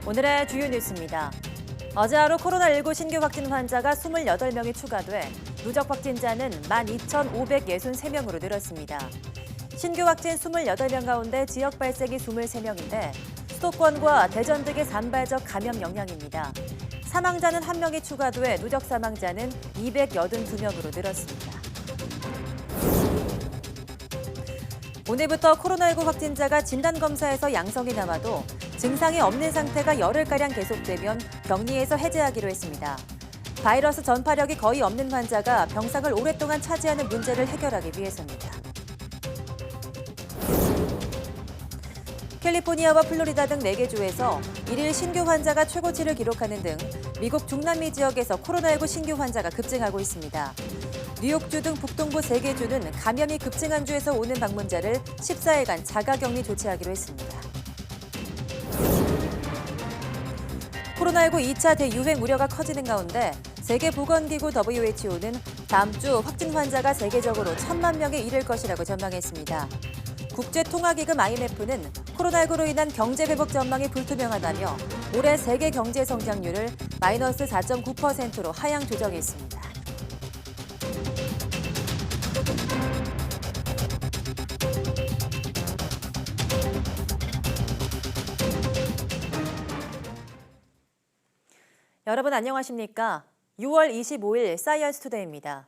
오늘의 주요 뉴스입니다. 어제 하루 코로나19 신규 확진 환자가 28명이 추가돼 누적 확진자는 12,563명으로 늘었습니다. 신규 확진 28명 가운데 지역 발생이 23명인데 수도권과 대전 등의 산발적 감염 영향입니다. 사망자는 1명이 추가돼 누적 사망자는 282명으로 늘었습니다. 오늘부터 코로나19 확진자가 진단검사에서 양성이 나와도 증상이 없는 상태가 열흘가량 계속되면 격리에서 해제하기로 했습니다. 바이러스 전파력이 거의 없는 환자가 병상을 오랫동안 차지하는 문제를 해결하기 위해서입니다. 캘리포니아와 플로리다 등 4개 주에서 1일 신규 환자가 최고치를 기록하는 등 미국 중남미 지역에서 코로나19 신규 환자가 급증하고 있습니다. 뉴욕주 등 북동부 3개 주는 감염이 급증한 주에서 오는 방문자를 14일간 자가격리 조치하기로 했습니다. 코로나19 2차 대유행 우려가 커지는 가운데 세계보건기구 WHO는 다음 주 확진 환자가 세계적으로 1,000만 명에 이를 것이라고 전망했습니다. 국제통화기금 IMF는 코로나19로 인한 경제회복 전망이 불투명하다며 올해 세계 경제 성장률을 마이너스 4.9%로 하향 조정했습니다. 여러분 안녕하십니까? 6월 25일 사이언스 투데이입니다.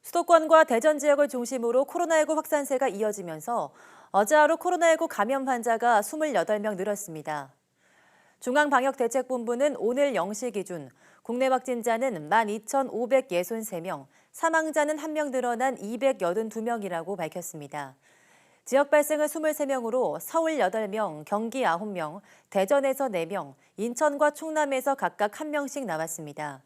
수도권과 대전 지역을 중심으로 코로나19 확산세가 이어지면서 어제 하루 코로나19 감염 환자가 28명 늘었습니다. 중앙방역대책본부는 오늘 0시 기준 국내 확진자는 12,563명, 사망자는 1명 늘어난 282명이라고 밝혔습니다. 지역 발생은 23명으로 서울 8명, 경기 9명, 대전에서 4명, 인천과 충남에서 각각 1명씩 나왔습니다.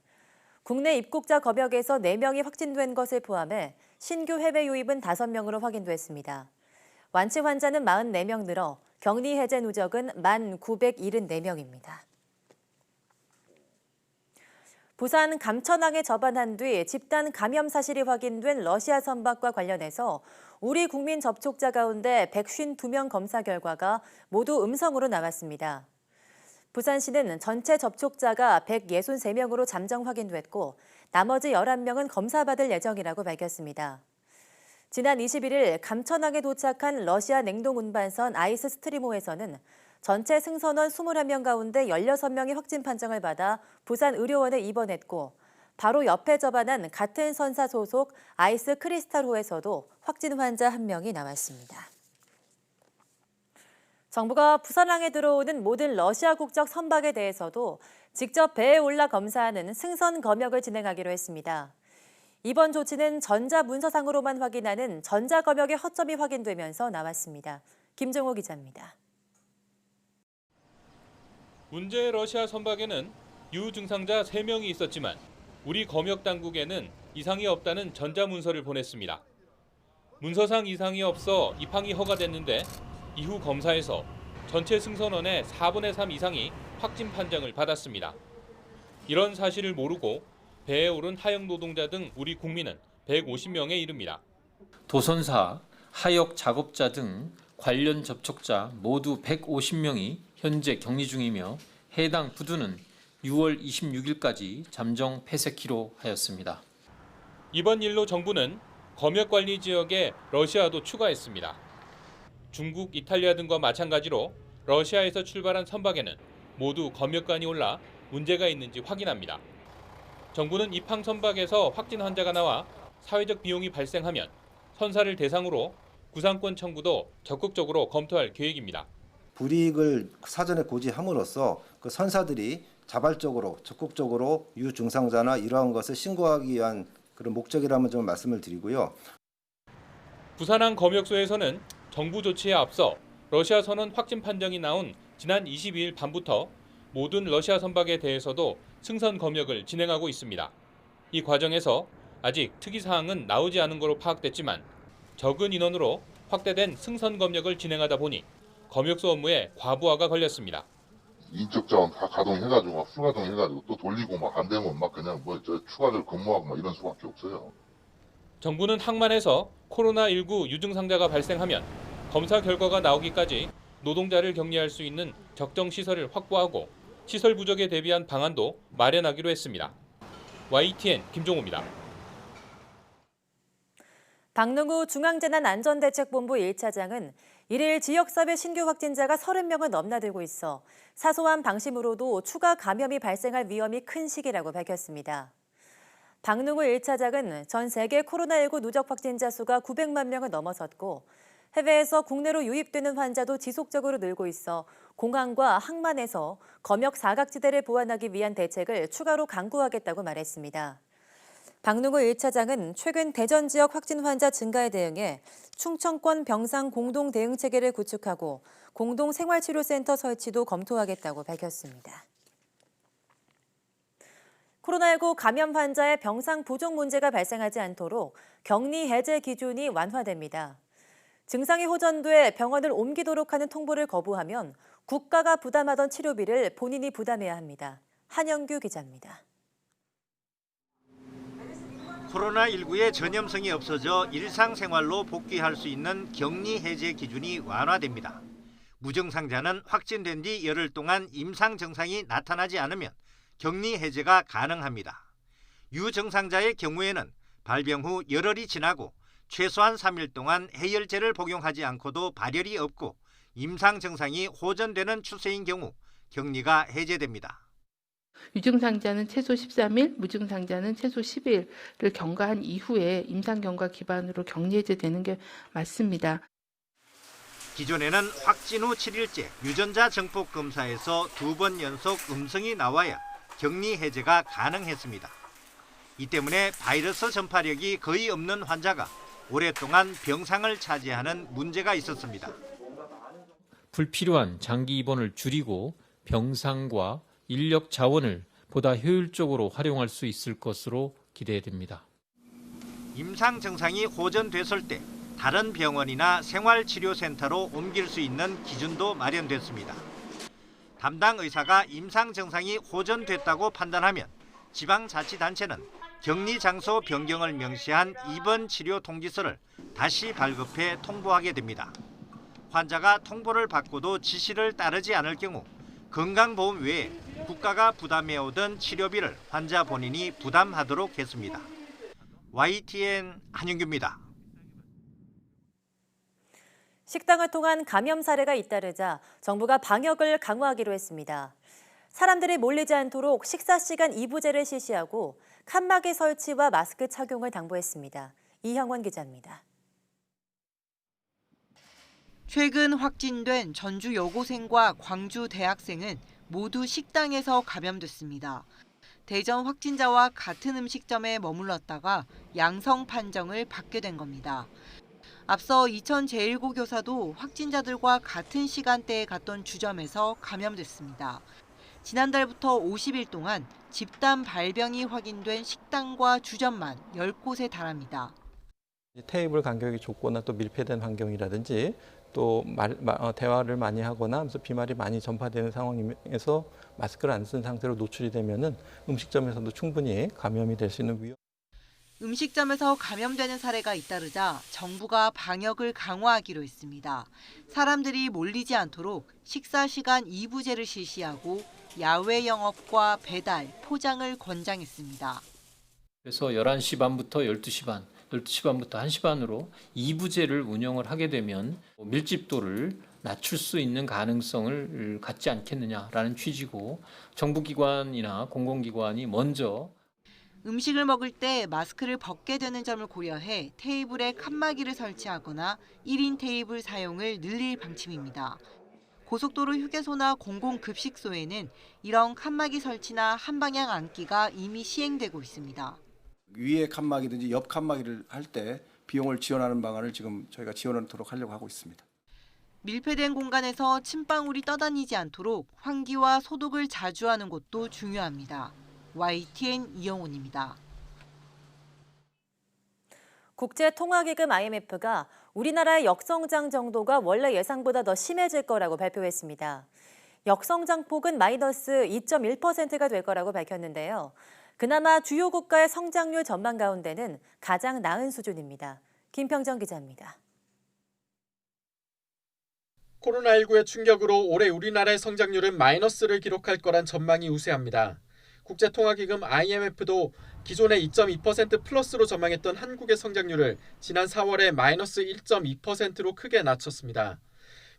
국내 입국자 검역에서 4명이 확진된 것을 포함해 신규 해외 유입은 5명으로 확인됐습니다. 완치 환자는 44명 늘어 격리 해제 누적은 1,974명입니다. 부산 감천항에 접안한 뒤 집단 감염 사실이 확인된 러시아 선박과 관련해서 우리 국민 접촉자 가운데 152명 검사 결과가 모두 음성으로 나왔습니다. 부산시는 전체 접촉자가 163명으로 잠정 확인됐고 나머지 11명은 검사받을 예정이라고 밝혔습니다. 지난 21일 감천항에 도착한 러시아 냉동 운반선 아이스 스트리모에서는 전체 승선원 21명 가운데 16명이 확진 판정을 받아 부산 의료원에 입원했고 바로 옆에 접안한 같은 선사 소속 아이스 크리스탈호에서도 확진 환자 1명이 나왔습니다. 정부가 부산항에 들어오는 모든 러시아 국적 선박에 대해서도 직접 배에 올라 검사하는 승선 검역을 진행하기로 했습니다. 이번 조치는 전자문서상으로만 확인하는 전자검역의 허점이 확인되면서 나왔습니다. 김정호 기자입니다. 문제의 러시아 선박에는 유증상자 3명이 있었지만 우리 검역 당국에는 이상이 없다는 전자문서를 보냈습니다. 문서상 이상이 없어 입항이 허가됐는데 이후 검사에서 전체 승선원의 4분의 3 이상이 확진 판정을 받았습니다. 이런 사실을 모르고 배에 오른 하역 노동자 등 우리 국민은 150명에 이릅니다. 도선사, 하역 작업자 등 관련 접촉자 모두 150명이 현재 격리 중이며 해당 부두는 6월 26일까지 잠정 폐쇄키로 하였습니다. 이번 일로 정부는 검역관리 지역에 러시아도 추가했습니다. 중국, 이탈리아 등과 마찬가지로 러시아에서 출발한 선박에는 모두 검역관이 올라 문제가 있는지 확인합니다. 정부는 입항 선박에서 확진 환자가 나와 사회적 비용이 발생하면 선사를 대상으로 구상권 청구도 적극적으로 검토할 계획입니다. 불이익을 사전에 고지함으로써 그 선사들이 자발적으로 적극적으로 유증상자나 이러한 것을 신고하기 위한 그런 목적이라면 좀 말씀을 드리고요. 부산항 검역소에서는 정부 조치에 앞서 러시아 선원 확진 판정이 나온 지난 22일 밤부터 모든 러시아 선박에 대해서도 승선 검역을 진행하고 있습니다. 이 과정에서 아직 특이사항은 나오지 않은 것으로 파악됐지만 적은 인원으로 확대된 승선 검역을 진행하다 보니 검역소 업무에 과부하가 걸렸습니다. 인적 자원 다 가동해가지고 막 풀가동해가지고 또 돌리고 막 안 되면 막 그냥 추가적으로 근무하고 막 이런 수밖에 없어요. 정부는 항만에서 코로나19 유증상자가 발생하면 검사 결과가 나오기까지 노동자를 격리할 수 있는 적정 시설을 확보하고 시설 부족에 대비한 방안도 마련하기로 했습니다. YTN 김종호입니다. 박능우 중앙재난안전대책본부 1차장은 1일 지역사회 신규 확진자가 30명을 넘나들고 있어 사소한 방심으로도 추가 감염이 발생할 위험이 큰 시기라고 밝혔습니다. 박능우 1차장은 전 세계 코로나19 누적 확진자 수가 900만 명을 넘어섰고 해외에서 국내로 유입되는 환자도 지속적으로 늘고 있어 공항과 항만에서 검역 사각지대를 보완하기 위한 대책을 추가로 강구하겠다고 말했습니다. 박능우 1차장은 최근 대전 지역 확진 환자 증가에 대응해 충청권 병상 공동 대응 체계를 구축하고 공동 생활치료센터 설치도 검토하겠다고 밝혔습니다. 코로나19 감염 환자의 병상 부족 문제가 발생하지 않도록 격리 해제 기준이 완화됩니다. 증상이 호전돼 병원을 옮기도록 하는 통보를 거부하면 국가가 부담하던 치료비를 본인이 부담해야 합니다. 한영규 기자입니다. 코로나19의 전염성이 없어져 일상생활로 복귀할 수 있는 격리 해제 기준이 완화됩니다. 무증상자는 확진된 뒤 열흘 동안 임상 증상이 나타나지 않으면 격리 해제가 가능합니다. 유증상자의 경우에는 발병 후 열흘이 지나고 최소한 3일 동안 해열제를 복용하지 않고도 발열이 없고 임상 증상이 호전되는 추세인 경우 격리가 해제됩니다. 유증상자는 최소 13일, 무증상자는 최소 10일을 경과한 이후에 임상 경과 기반으로 격리 해제되는 게 맞습니다. 기존에는 확진 후 7일째 유전자 정폭 검사에서 2번 연속 음성이 나와야 격리 해제가 가능했습니다. 이 때문에 바이러스 전파력이 거의 없는 환자가 오랫동안 병상을 차지하는 문제가 있었습니다. 불필요한 장기 입원을 줄이고 병상과 인력 자원을 보다 효율적으로 활용할 수 있을 것으로 기대됩니다. 임상 증상이 호전됐을 때 다른 병원이나 생활치료센터로 옮길 수 있는 기준도 마련됐습니다. 담당 의사가 임상 증상이 호전됐다고 판단하면 지방자치단체는 격리 장소 변경을 명시한 입원 치료 통지서를 다시 발급해 통보하게 됩니다. 환자가 통보를 받고도 지시를 따르지 않을 경우 건강보험 외에 국가가 부담해오던 치료비를 환자 본인이 부담하도록 했습니다. YTN 한윤규입니다. 식당을 통한 감염 사례가 잇따르자 정부가 방역을 강화하기로 했습니다. 사람들이 몰리지 않도록 식사 시간 2부제를 실시하고 칸막이 설치와 마스크 착용을 당부했습니다. 이형원 기자입니다. 최근 확진된 전주 여고생과 광주 대학생은 모두 식당에서 감염됐습니다. 대전 확진자와 같은 음식점에 머물렀다가 양성 판정을 받게 된 겁니다. 앞서 이천 제1고 교사도 확진자들과 같은 시간대에 갔던 주점에서 감염됐습니다. 지난달부터 50일 동안 집단 발병이 확인된 식당과 주점만 10곳에 달합니다. 테이블 간격이 좁거나 또 밀폐된 환경이라든지 또 대화를 많이 하거나 하면서 비말이 많이 전파되는 상황에서 마스크를 안 쓴 상태로 노출이 되면은 음식점에서도 충분히 감염이 될 수 있는 위험. 음식점에서 감염되는 사례가 잇따르자 정부가 방역을 강화하기로 했습니다. 사람들이 몰리지 않도록 식사 시간 2부제를 실시하고 야외 영업과 배달, 포장을 권장했습니다. 그래서 11시 반부터 12시 반, 12시 반부터 1시 반으로 2부제를 운영을 하게 되면 밀집도를 낮출 수 있는 가능성을 갖지 않겠느냐라는 취지고 정부기관이나 공공기관이 먼저 음식을 먹을 때 마스크를 벗게 되는 점을 고려해 테이블에 칸막이를 설치하거나 1인 테이블 사용을 늘릴 방침입니다. 고속도로 휴게소나 공공급식소에는 이런 칸막이 설치나 한방향 앉기가 이미 시행되고 있습니다. 위에 칸막이든지 옆 칸막이를 할 때 비용을 지원하는 방안을 지금 저희가 지원하도록 하려고 하고 있습니다. 밀폐된 공간에서 침방울이 떠다니지 않도록 환기와 소독을 자주 하는 것도 중요합니다. YTN 이영훈입니다. 국제통화기금 IMF가 우리나라의 역성장 정도가 원래 예상보다 더 심해질 거라고 발표했습니다. 역성장폭은 마이너스 2.1%가 될 거라고 밝혔는데요. 그나마 주요 국가의 성장률 전망 가운데는 가장 나은 수준입니다. 김평정 기자입니다. 코로나19의 충격으로 올해 우리나라의 성장률은 마이너스를 기록할 거란 전망이 우세합니다. 국제통화기금 IMF도 기존의 2.2% 플러스로 전망했던 한국의 성장률을 지난 4월에 마이너스 1.2%로 크게 낮췄습니다.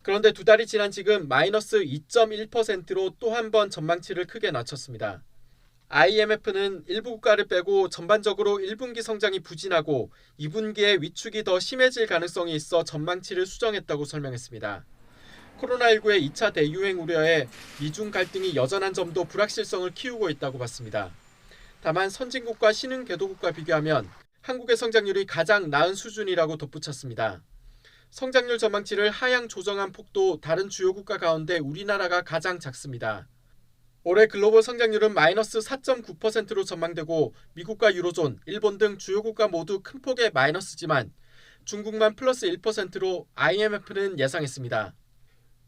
그런데 두 달이 지난 지금 마이너스 2.1%로 또 한 번 전망치를 크게 낮췄습니다. IMF는 일부 국가를 빼고 전반적으로 1분기 성장이 부진하고 2분기에 위축이 더 심해질 가능성이 있어 전망치를 수정했다고 설명했습니다. 코로나19의 2차 대유행 우려에 미중 갈등이 여전한 점도 불확실성을 키우고 있다고 봤습니다. 다만 선진국과 신흥개도국과 비교하면 한국의 성장률이 가장 나은 수준이라고 덧붙였습니다. 성장률 전망치를 하향 조정한 폭도 다른 주요 국가 가운데 우리나라가 가장 작습니다. 올해 글로벌 성장률은 마이너스 4.9%로 전망되고 미국과 유로존, 일본 등 주요 국가 모두 큰 폭의 마이너스지만 중국만 플러스 1%로 IMF는 예상했습니다.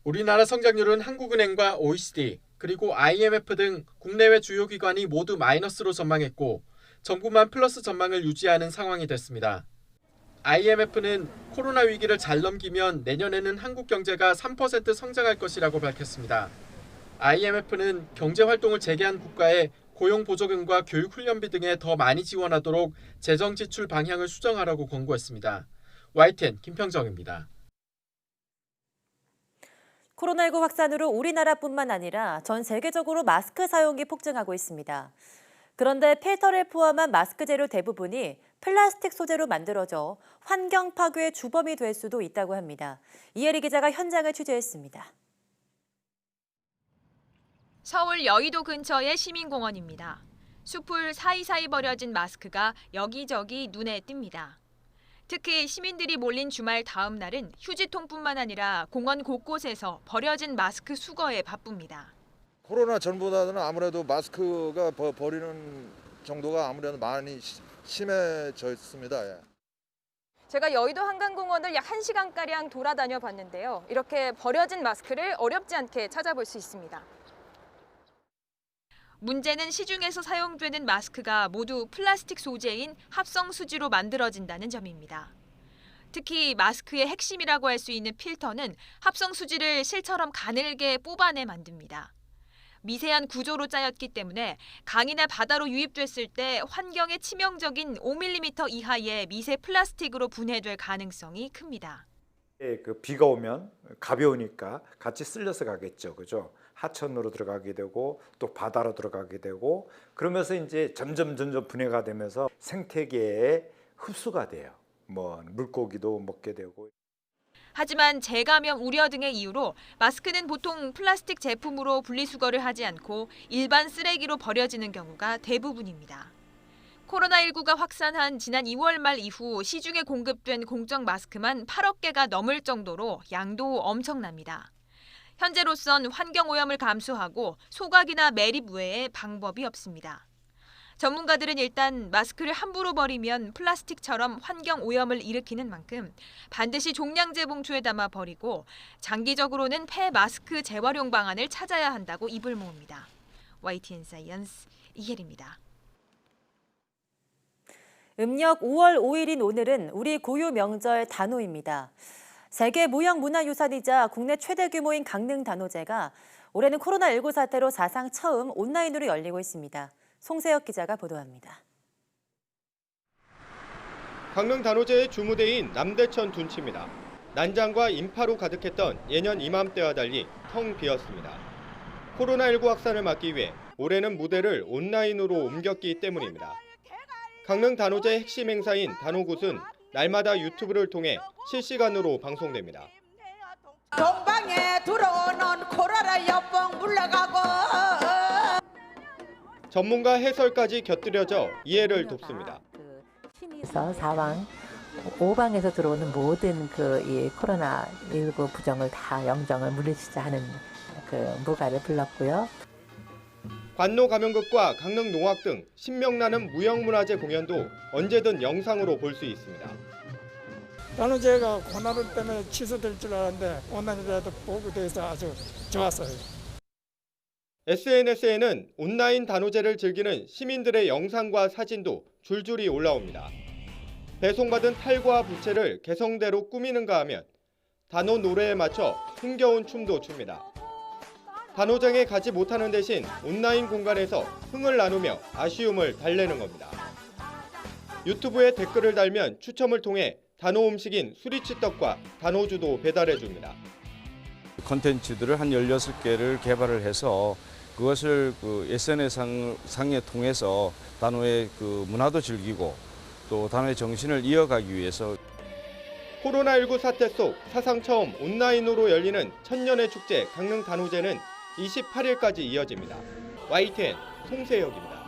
우리나라 성장률은 한국은행과 OECD, 그리고 IMF 등 국내외 주요 기관이 모두 마이너스로 전망했고 정부만 플러스 전망을 유지하는 상황이 됐습니다. IMF는 코로나 위기를 잘 넘기면 내년에는 한국 경제가 3% 성장할 것이라고 밝혔습니다. IMF는 경제활동을 재개한 국가에 고용보조금과 교육훈련비 등에 더 많이 지원하도록 재정지출 방향을 수정하라고 권고했습니다. YTN 김평정입니다. 코로나19 확산으로 우리나라뿐만 아니라 전 세계적으로 마스크 사용이 폭증하고 있습니다. 그런데 필터를 포함한 마스크 재료 대부분이 플라스틱 소재로 만들어져 환경 파괴의 주범이 될 수도 있다고 합니다. 이혜리 기자가 현장을 취재했습니다. 서울 여의도 근처의 시민공원입니다. 숲을 사이사이 버려진 마스크가 여기저기 눈에 띕니다. 특히 시민들이 몰린 주말 다음 날은 휴지통뿐만 아니라 공원 곳곳에서 버려진 마스크 수거에 바쁩니다. 코로나 전보다는 아무래도 마스크가 버리는 정도가 아무래도 많이 심해져 있습니다. 제가 여의도 한강공원을 약 1시간가량 돌아다녀 봤는데요. 이렇게 버려진 마스크를 어렵지 않게 찾아볼 수 있습니다. 문제는 시중에서 사용되는 마스크가 모두 플라스틱 소재인 합성 수지로 만들어진다는 점입니다. 특히 마스크의 핵심이라고 할 수 있는 필터는 합성 수지를 실처럼 가늘게 뽑아내 만듭니다. 미세한 구조로 짜였기 때문에 강이나 바다로 유입됐을 때 환경에 치명적인 5mm 이하의 미세 플라스틱으로 분해될 가능성이 큽니다. 비가 오면 가벼우니까 같이 쓸려서 가겠죠, 그죠? 하천으로 들어가게 되고 또 바다로 들어가게 되고 그러면서 이제 점점 분해가 되면서 생태계에 흡수가 돼요. 물고기도 먹게 되고. 하지만 재감염 우려 등의 이유로 마스크는 보통 플라스틱 제품으로 분리수거를 하지 않고 일반 쓰레기로 버려지는 경우가 대부분입니다. 코로나19가 확산한 지난 2월 말 이후 시중에 공급된 공적 마스크만 8억 개가 넘을 정도로 양도 엄청납니다. 현재로선 환경오염을 감수하고 소각이나 매립 외에 방법이 없습니다. 전문가들은 일단 마스크를 함부로 버리면 플라스틱처럼 환경오염을 일으키는 만큼 반드시 종량제 봉투에 담아 버리고 장기적으로는 폐 마스크 재활용 방안을 찾아야 한다고 입을 모읍니다. YTN 사이언스 이혜리입니다. 음력 5월 5일인 오늘은 우리 고유 명절 단오입니다. 세계 무형문화유산이자 국내 최대 규모인 강릉단오제가 올해는 코로나19 사태로 사상 처음 온라인으로 열리고 있습니다. 송세혁 기자가 보도합니다. 강릉단오제의 주무대인 남대천 둔치입니다. 난장과 인파로 가득했던 예년 이맘때와 달리 텅 비었습니다. 코로나19 확산을 막기 위해 올해는 무대를 온라인으로 옮겼기 때문입니다. 강릉단오제 핵심 행사인 단오굿은 날마다 유튜브를 통해 실시간으로 방송됩니다. 동방에 들어오는 코로나 역풍 물러가고 전문가 해설까지 곁들여져 이해를 돕습니다. 신에서 4왕, 5방에서 들어오는 모든 이 코로나19 부정을 다 영정을 물리치자 하는 무가를 불렀고요. 관노 가면극과 강릉 농악 등 신명나는 무형문화재 공연도 언제든 영상으로 볼 수 있습니다. 단오제가 코로나 때문에 취소될 줄 알았는데 온라인으로도 보게 돼서 아주 좋았어요. SNS에는 온라인 단오제를 즐기는 시민들의 영상과 사진도 줄줄이 올라옵니다. 배송받은 탈과 부채를 개성대로 꾸미는가 하면 단오 노래에 맞춰 흥겨운 춤도 춥니다. 단오장에 가지 못하는 대신 온라인 공간에서 흥을 나누며 아쉬움을 달래는 겁니다. 유튜브에 댓글을 달면 추첨을 통해 단오 음식인 수리치떡과 단오주도 배달해줍니다. 콘텐츠들을 한 16개를 개발을 해서 그것을 SNS상에 통해서 단오의 문화도 즐기고 또 단오의 정신을 이어가기 위해서 코로나19 사태 속 사상 처음 온라인으로 열리는 천년의 축제 강릉 단오제는 28일까지 이어집니다. YTN 송세혁입니다.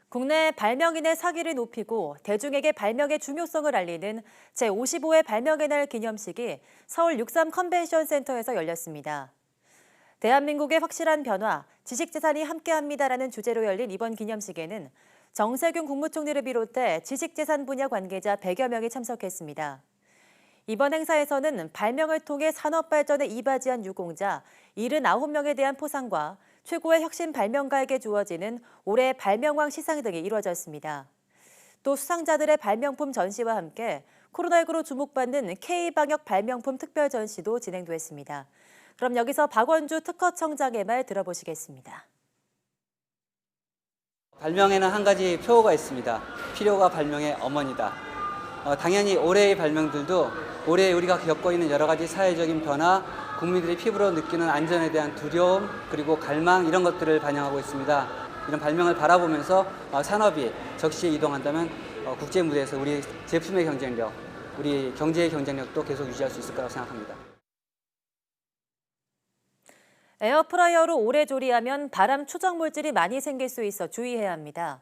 국내 발명인의 사기를 높이고 대중에게 발명의 중요성을 알리는 제55회 발명의 날 기념식이 서울 63 컨벤션 센터에서 열렸습니다. 대한민국의 확실한 변화, 지식재산이 함께합니다라는 주제로 열린 이번 기념식에는 정세균 국무총리를 비롯해 지식재산 분야 관계자 100여 명이 참석했습니다. 이번 행사에서는 발명을 통해 산업발전에 이바지한 유공자 79명에 대한 포상과 최고의 혁신 발명가에게 주어지는 올해의 발명왕 시상 등이 이루어졌습니다. 또 수상자들의 발명품 전시와 함께 코로나19로 주목받는 K방역 발명품 특별 전시도 진행됐습니다. 그럼 여기서 박원주 특허청장의 말 들어보시겠습니다. 발명에는 한 가지 표어가 있습니다. 필요가 발명의 어머니다. 당연히 올해의 발명들도 올해 우리가 겪고 있는 여러 가지 사회적인 변화, 국민들이 피부로 느끼는 안전에 대한 두려움, 그리고 갈망 이런 것들을 반영하고 있습니다. 이런 발명을 바라보면서 산업이 적시에 이동한다면 국제 무대에서 우리 제품의 경쟁력, 우리 경제의 경쟁력도 계속 유지할 수 있을 거라고 생각합니다. 에어프라이어로 오래 조리하면 발암 추적 물질이 많이 생길 수 있어 주의해야 합니다.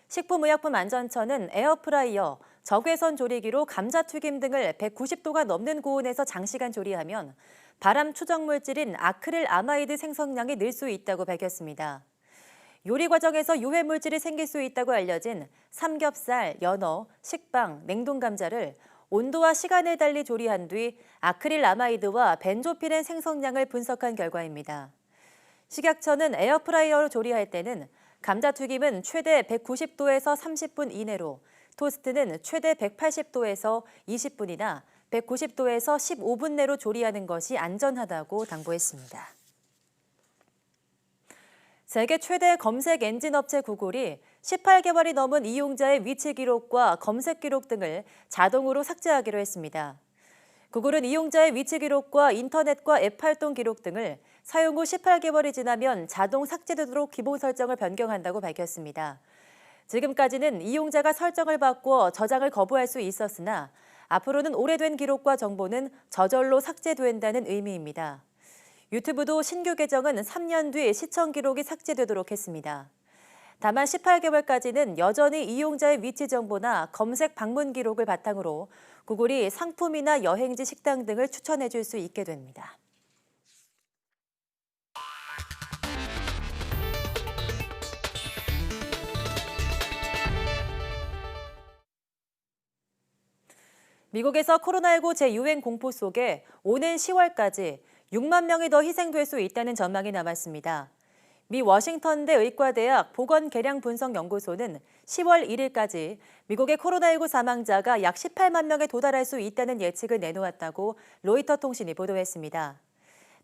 식품의약품안전처는 에어프라이어, 적외선 조리기로 감자튀김 등을 190도가 넘는 고온에서 장시간 조리하면 발암 추적 물질인 아크릴 아마이드 생성량이 늘 수 있다고 밝혔습니다. 요리 과정에서 유해 물질이 생길 수 있다고 알려진 삼겹살, 연어, 식빵, 냉동 감자를 온도와 시간을 달리 조리한 뒤 아크릴 아마이드와 벤조피렌 생성량을 분석한 결과입니다. 식약처는 에어프라이어로 조리할 때는 감자튀김은 최대 190도에서 30분 이내로, 토스트는 최대 180도에서 20분이나 190도에서 15분 내로 조리하는 것이 안전하다고 당부했습니다. 세계 최대 검색 엔진 업체 구글이 18개월이 넘은 이용자의 위치 기록과 검색 기록 등을 자동으로 삭제하기로 했습니다. 구글은 이용자의 위치 기록과 인터넷과 앱 활동 기록 등을 사용 후 18개월이 지나면 자동 삭제되도록 기본 설정을 변경한다고 밝혔습니다. 지금까지는 이용자가 설정을 바꿔 저장을 거부할 수 있었으나 앞으로는 오래된 기록과 정보는 저절로 삭제된다는 의미입니다. 유튜브도 신규 개정은 3년 뒤 시청 기록이 삭제되도록 했습니다. 다만 18개월까지는 여전히 이용자의 위치 정보나 검색 방문 기록을 바탕으로 구글이 상품이나 여행지, 식당 등을 추천해 줄 수 있게 됩니다. 미국에서 코로나19 재유행 공포 속에 오는 10월까지 6만 명이 더 희생될 수 있다는 전망이 남았습니다. 미 워싱턴대 의과대학 보건계량분석연구소는 10월 1일까지 미국의 코로나19 사망자가 약 18만 명에 도달할 수 있다는 예측을 내놓았다고 로이터 통신이 보도했습니다.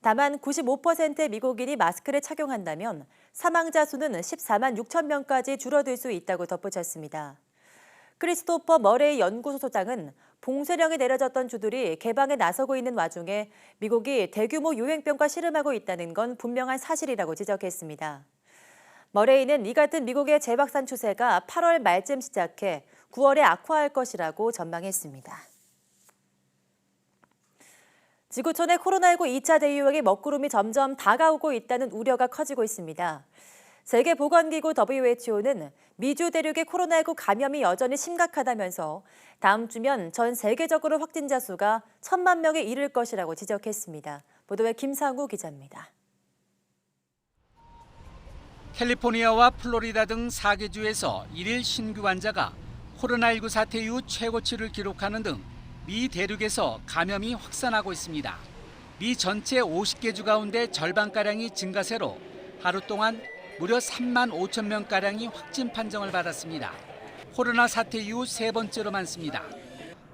다만 95%의 미국인이 마스크를 착용한다면 사망자 수는 14만 6천 명까지 줄어들 수 있다고 덧붙였습니다. 크리스토퍼 머레이 연구소장은 봉쇄령이 내려졌던 주들이 개방에 나서고 있는 와중에 미국이 대규모 유행병과 씨름하고 있다는 건 분명한 사실이라고 지적했습니다. 머레이는 이 같은 미국의 재확산 추세가 8월 말쯤 시작해 9월에 악화할 것이라고 전망했습니다. 지구촌의 코로나19 2차 대유행의 먹구름이 점점 다가오고 있다는 우려가 커지고 있습니다. 세계보건기구 WHO는 미주 대륙의 코로나19 감염이 여전히 심각하다면서 다음 주면 전 세계적으로 확진자 수가 1,000만 명에 이를 것이라고 지적했습니다. 보도에 김상우 기자입니다. 캘리포니아와 플로리다 등 4개 주에서 1일 신규 환자가 코로나19 사태 이후 최고치를 기록하는 등 미 대륙에서 감염이 확산하고 있습니다. 미 전체 50개 주 가운데 절반가량이 증가세로 하루 동안 무려 3만 5천 명가량이 확진 판정을 받았습니다. 코로나 사태 이후 세 번째로 많습니다.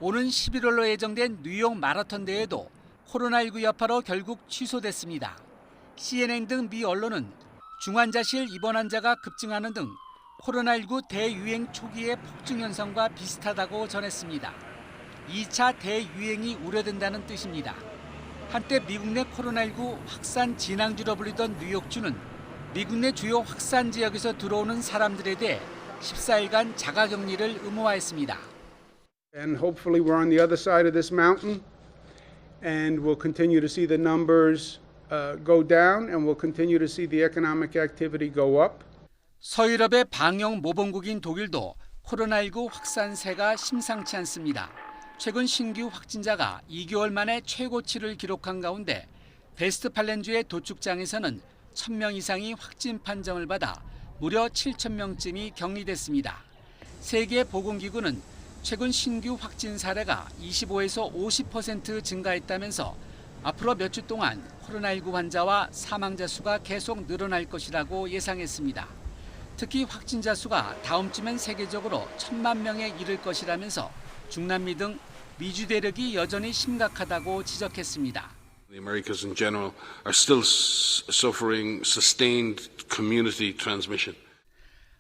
오는 11월로 예정된 뉴욕 마라톤 대회도 코로나19 여파로 결국 취소됐습니다. CNN 등 미 언론은 중환자실 입원 환자가 급증하는 등 코로나19 대유행 초기의 폭증 현상과 비슷하다고 전했습니다. 2차 대유행이 우려된다는 뜻입니다. 한때 미국 내 코로나19 확산 진앙주로 불리던 뉴욕주는 미국 내 주요 확산 지역에서 들어오는 사람들에 대해 14일간 자가격리를 의무화했습니다. And hopefully we're on the other side of this mountain and we'll continue to see the numbers go down and we'll continue to see the economic activity go up. 서유럽의 방역 모범국인 독일도 코로나19 확산세가 심상치 않습니다. 최근 신규 확진자가 2개월 만에 최고치를 기록한 가운데 베스트팔렌주의 도축장에서는 1,000명 이상이 확진 판정을 받아 무려 7,000명쯤이 격리됐습니다. 세계보건기구는 최근 신규 확진 사례가 25에서 50% 증가했다면서 앞으로 몇 주 동안 코로나19 환자와 사망자 수가 계속 늘어날 것이라고 예상했습니다. 특히 확진자 수가 다음 주면 세계적으로 1,000만 명에 이를 것이라면서 중남미 등 미주 대륙이 여전히 심각하다고 지적했습니다. The Americas in general are still suffering sustained community transmission.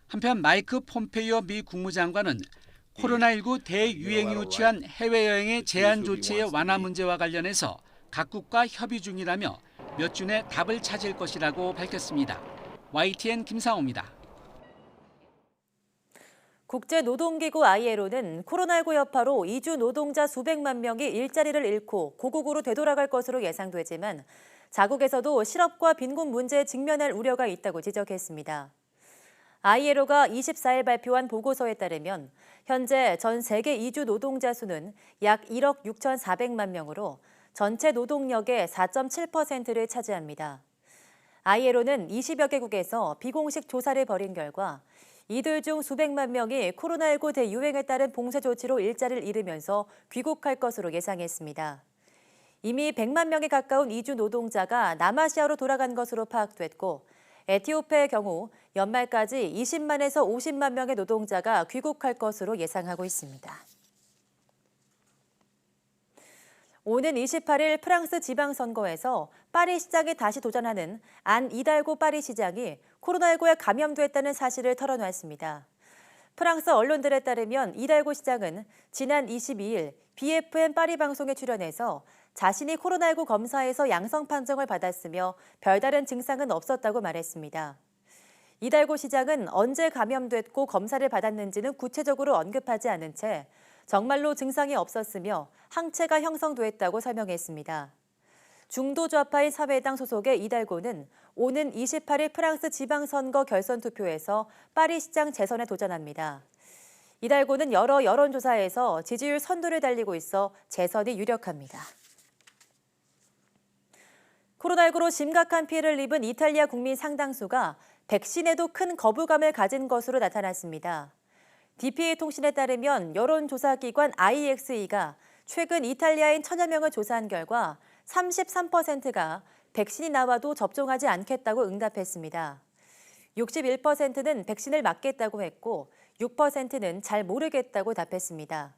한편 마이크 폼페이오 미 국무장관은 코로나19 대유행 이후 취한 해외여행의 제한 조치의 완화 문제와 관련해서 각국과 협의 중이라며 몇 주 내 답을 찾을 것이라고 밝혔습니다. YTN 김상호입니다. 국제노동기구 ILO는 코로나19 여파로 이주 노동자 수백만 명이 일자리를 잃고 고국으로 되돌아갈 것으로 예상되지만 자국에서도 실업과 빈곤 문제에 직면할 우려가 있다고 지적했습니다. ILO가 24일 발표한 보고서에 따르면 현재 전 세계 이주 노동자 수는 약 1억 6,400만 명으로 전체 노동력의 4.7%를 차지합니다. ILO는 20여 개국에서 비공식 조사를 벌인 결과 이들 중 수백만 명이 코로나19 대유행에 따른 봉쇄 조치로 일자리를 잃으면서 귀국할 것으로 예상했습니다. 이미 100만 명에 가까운 이주 노동자가 남아시아로 돌아간 것으로 파악됐고 에티오피아의 경우 연말까지 20만에서 50만 명의 노동자가 귀국할 것으로 예상하고 있습니다. 오는 28일 프랑스 지방선거에서 파리 시장에 다시 도전하는 안 이달고 파리 시장이 코로나19에 감염됐다는 사실을 털어놨습니다. 프랑스 언론들에 따르면 이달고 시장은 지난 22일 BFM 파리 방송에 출연해서 자신이 코로나19 검사에서 양성 판정을 받았으며 별다른 증상은 없었다고 말했습니다. 이달고 시장은 언제 감염됐고 검사를 받았는지는 구체적으로 언급하지 않은 채 정말로 증상이 없었으며 항체가 형성됐다고 설명했습니다. 중도 좌파인 사회당 소속의 이달고는 오는 28일 프랑스 지방선거 결선 투표에서 파리 시장 재선에 도전합니다. 이달고는 여러 여론조사에서 지지율 선두를 달리고 있어 재선이 유력합니다. 코로나19로 심각한 피해를 입은 이탈리아 국민 상당수가 백신에도 큰 거부감을 가진 것으로 나타났습니다. DPA 통신에 따르면 여론조사기관 IXE가 최근 이탈리아인 1,000여 명을 조사한 결과 33%가 백신이 나와도 접종하지 않겠다고 응답했습니다. 61%는 백신을 맞겠다고 했고 6%는 잘 모르겠다고 답했습니다.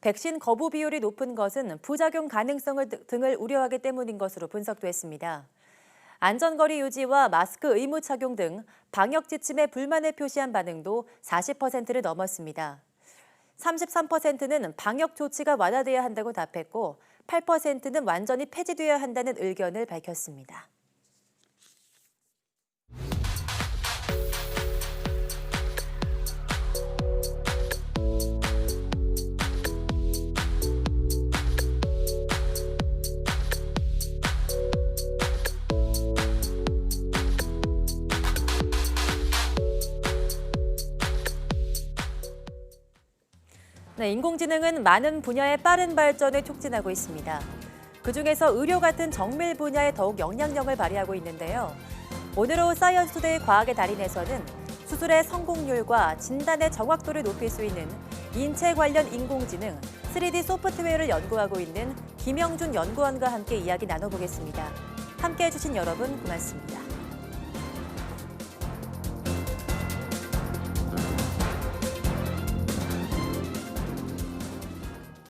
백신 거부 비율이 높은 것은 부작용 가능성을 등을 우려하기 때문인 것으로 분석됐습니다. 안전거리 유지와 마스크 의무 착용 등 방역 지침에 불만을 표시한 반응도 40%를 넘었습니다. 33%는 방역 조치가 완화돼야 한다고 답했고 8%는 완전히 폐지돼야 한다는 의견을 밝혔습니다. 네, 인공지능은 많은 분야의 빠른 발전을 촉진하고 있습니다. 그중에서 의료 같은 정밀 분야에 더욱 영향력을 발휘하고 있는데요. 오늘로 사이언스투데이 과학의 달인에서는 수술의 성공률과 진단의 정확도를 높일 수 있는 인체 관련 인공지능 3D 소프트웨어를 연구하고 있는 김영준 연구원과 함께 이야기 나눠보겠습니다. 함께해 주신 여러분 고맙습니다.